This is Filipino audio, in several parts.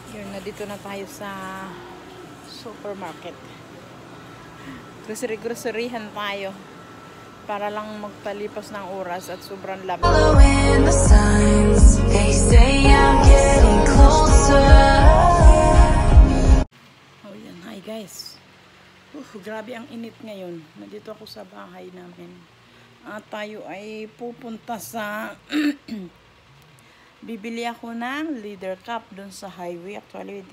Yun, na dito na tayo sa supermarket. Grocery-groceryhan tayo para lang magpalipas ng oras at sobrang lamig. Following the signs, they say I'm getting closer. Oh yan, hi guys. Grabe ang init ngayon. Nandito ako sa bahay namin. At tayo ay pupunta sa bibili ako ng leather cup dun sa highway. Actually,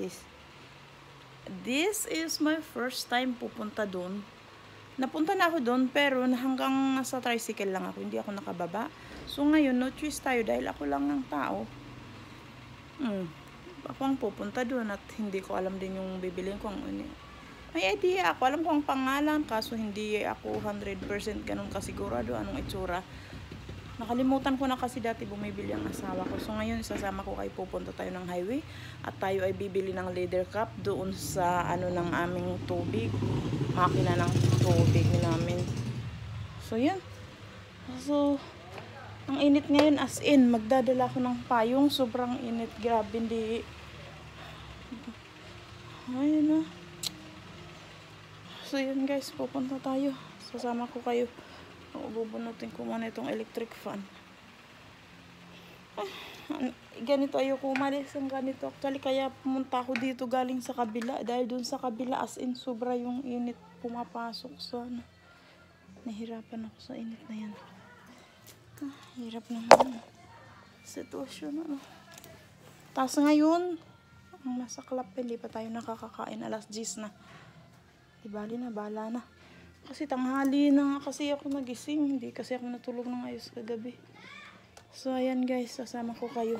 this is my first time pupunta dun. Napunta na ako dun, pero hanggang nasa tricycle lang ako. Hindi ako nakababa. So, ngayon, no choice tayo dahil ako lang ng tao. Ako ang pupunta dun at hindi ko alam din yung bibiliin ko. May idea ako. Alam ko ang pangalan, kaso hindi ako 100% ganun kasigurado anong itsura. Nakalimutan ko na kasi dati bumibili ang asawa ko. So, ngayon, isasama ko kayo, pupunta tayo ng highway at tayo ay bibili ng leather cup doon sa ng aming tubig. Makina ng tubig namin. So, yan. So, ang init ngayon as in, magdadala ko ng payong. Sobrang init. Grabe, hindi. Ayun na. So, yun guys, pupunta tayo. Sasama ko kayo. Bubunutin ko muna itong electric fan. Ganito ayoko umalis ang ganito. Actually, kaya pumunta ako dito galing sa kabila. Dahil dun sa kabila, as in, sobra yung init pumapasok sa nahirapan ako sa init na yan. Hirap naman. Sitwasyon, Tapos ngayon, ang masaklap, hindi pa tayo nakakakain. Alas 10 na. Di bali na, bala na. Kasi tanghali na nga kasi ako nagising. Hindi kasi ako natulog ng ayos kagabi. So, ayan guys, sasama ko kayo.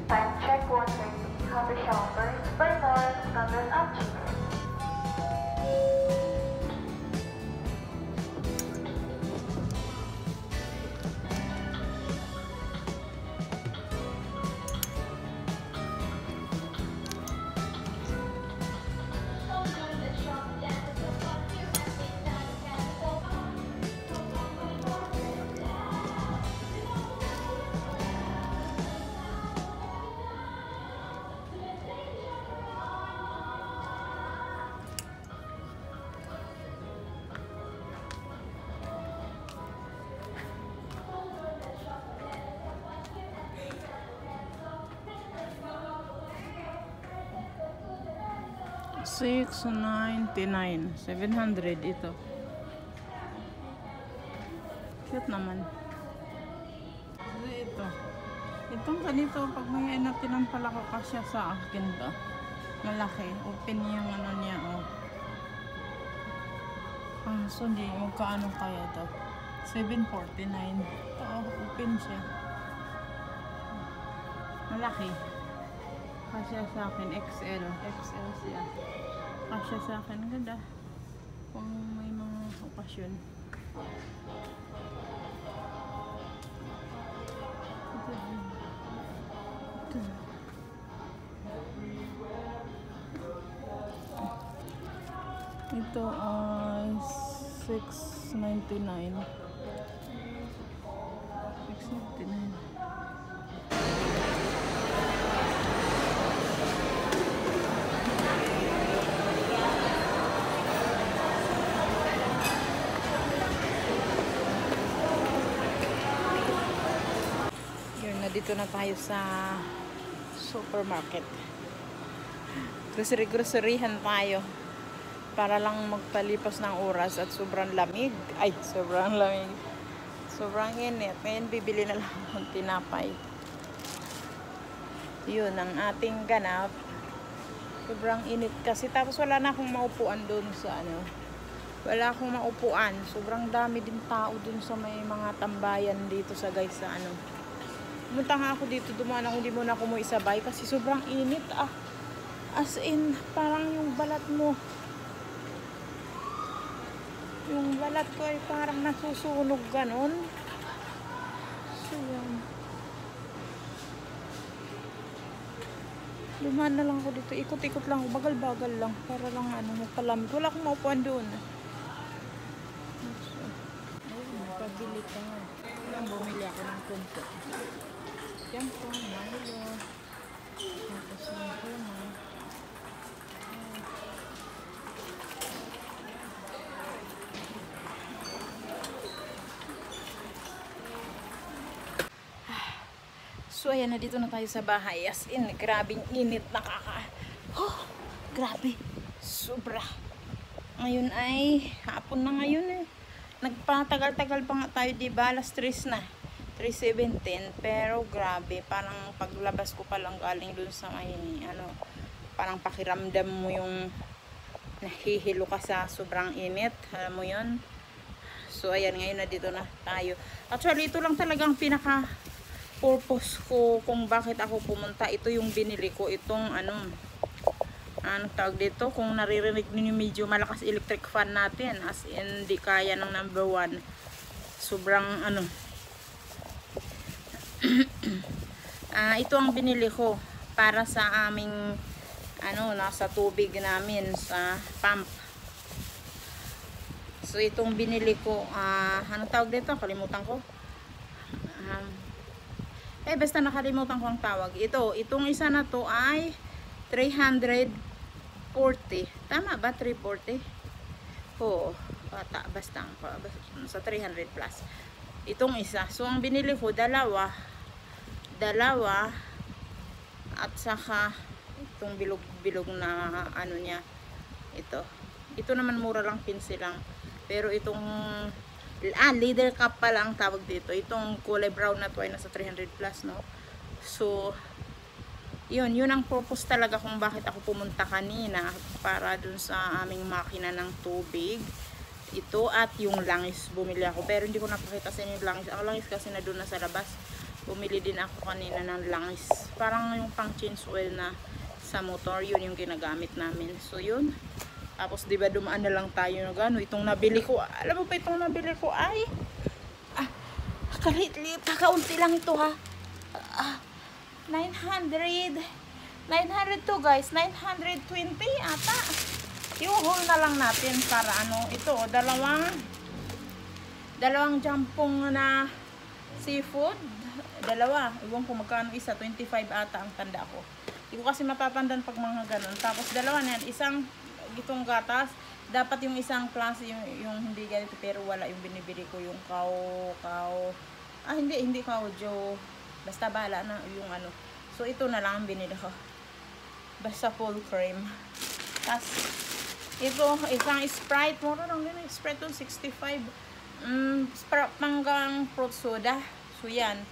Time check 1:30. Have a shower. By North, standard at cheese. $699, 700 ito. Cute naman. Ito. Itong ganito, pag may tinampala ko kasya sa akin to. Malaki. Open yung ano niya, oh. So hindi, magkaano kaya to? $749. Ito, open siya. Malaki. Kasya sa akin, XL. XL siya. Kasya sa akin, ganda. Kung may mga okasyon. Ito ay $699. Dito na tayo sa supermarket. Grocery-groceryhan tayo para lang magpalipas ng oras at sobrang lamig. Ay, sobrang lamig. Sobrang init. Ngayon bibili na lang akong tinapay. Yun ang ating ganap. Sobrang init kasi. Tapos wala na akong maupuan doon sa ano. Wala akong maupuan. Sobrang dami din tao doon sa may mga tambayan dito sa guys sa ano. Pumunta nga ako dito, dumaan ako, hindi mo na ako mo isabay kasi sobrang init ah. As in, parang yung balat mo. Yung balat ko ay parang nasusunog ganon. So yan. Dumaan na lang ako dito, ikot-ikot lang ako, bagal-bagal lang. Para lang ano, magpalamig. Wala akong maupuan doon. So, ayun, pabili ka nga. Bumili ako ng konti. Yan po, Milo. Tapos yung puma. So, ayan na, dito na tayo sa bahay. As in, grabing init, grabe. Sobra. Ngayon ay, hapon na ngayon eh. Nagpatagal-tagal pa nga tayo, diba? Alas 3 na. 3:17, pero grabe, parang paglabas ko pa lang galing dun sa may ano, parang pakiramdam mo yung nahihilo ka sa sobrang init, alam mo yun. So ayan, ngayon na dito na tayo. Actually ito lang talagang pinaka purpose ko kung bakit ako pumunta. Ito yung binili ko, itong ano tawag dito, kung naririnig niyo medyo malakas electric fan natin, as in di kaya ng number 1. Sobrang ano ito ang binili ko para sa aming ano, nasa tubig namin sa pump. So itong binili ko, anong tawag dito? Kalimutan ko. Basta nakalimutan ko ang tawag. Itong isa na to ay 340. Tama ba? 340? Oo. Basta sa 300 plus. Itong isa. So ang binili ko, dalawa at saka itong bilog-bilog na ano niya, ito naman mura lang, pinsi lang, pero itong leather cup pala ang tawag dito, itong kulay brown na to ay nasa 300 plus, no? So yun ang purpose talaga kung bakit ako pumunta kanina, para dun sa aming makina ng tubig. Ito at yung langis, bumili ako, pero hindi ko napakita sa inyo yung langis. Ang langis kasi na doon na sa labas. Bumili din ako kanina ng langis. Parang yung pang change oil na sa motor, yun yung ginagamit namin. So yun. Tapos diba dumaan na lang tayo na gano. Itong nabili ko, alam mo pa itong nabili ko ay kalit-lit, kakaunti lang ito ha. 900 to guys, 920 ata. I-haul na lang natin para ano, ito dalawang jampong na seafood, dalawa, iwan ko magkano isa, 25 ata ang tanda ko. Hindi ko kasi matatandaan pag mga ganun. Tapos dalawa na yan, isang itong gatas, dapat yung isang klase yung hindi ganito, pero wala yung binibili ko, yung hindi Joe, basta bahala na yung ano. So ito na lang ang binili ko, basta full cream. Tapos ito isang Sprite, mura lang din yung Sprite to 65. Panggang fruit soda. So yan,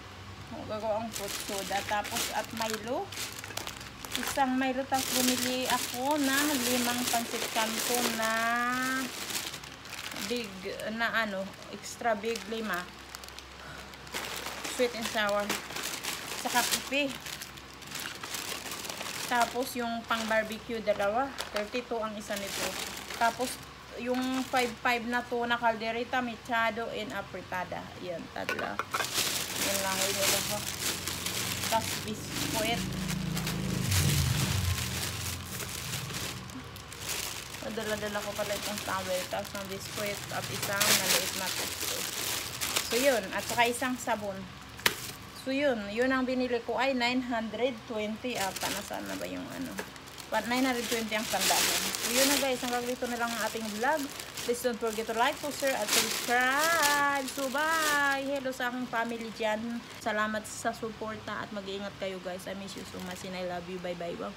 gagawa ang fruit soda. Tapos at Milo, isang Milo. Tapos bumili ako na 5 pancit canton na big na ano, extra big 5, sweet and sour, saka kape. Tapos yung pang barbecue, dalawa, 32 ang isa nito. Tapos yung 5 na tuna caldereta, mechado, and apretada. Yan, tadla. Yan lang yung nila ko. Tapos biskuit. Dala-dala ko pala itong towel. Tapos ng biskuit at isang maliit na tosto. So yun, at saka isang sabon. So yun ang binili ko ay 920 ata. Nasaan na ba yung ano? 920 ang tandaan. So yun na guys, hanggang dito na lang ang ating vlog. Please don't forget to like, share, at subscribe. So bye! Hello sa aking family dyan. Salamat sa suporta at mag-iingat kayo guys. I miss you so much and I love you. Bye bye. Wow.